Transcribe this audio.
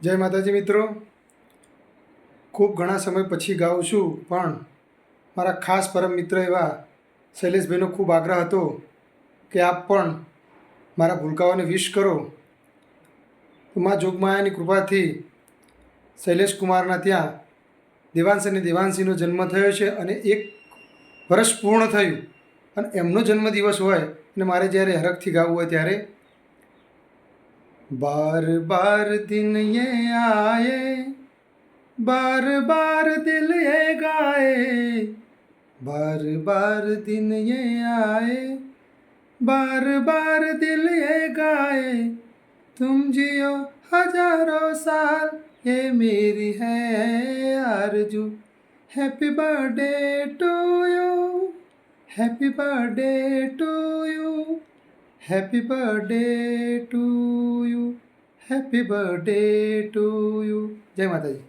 જય માતાજી મિત્રો, ખૂબ ઘણા સમય પછી ગાઉં છું, પણ મારા ખાસ પરમ મિત્ર એવા શૈલેષભાઈનો ખૂબ આગ્રહ હતો કે આપ પણ મારા ભૂલકાઓને વિશ કરો. તો મા જોગમાયાની કૃપાથી શૈલેષ કુમારના ત્યાં દેવાંશ અને દેવાંશીનો જન્મ થયો છે અને 1 વર્ષ પૂર્ણ થયું અને એમનો જન્મદિવસ હોય અને મારે જ્યારે હરખથી ગાવું હોય ત્યારે बार बार दिन ये आए, बार बार दिल ये गाए, बार बार दिन ये आए, बार बार दिल ये गाए, तुम जियो हजारों साल, ये मेरी है आरज़ू. Happy birthday to you, happy birthday to you, happy birthday to you, happy birthday to you. जय माताजी.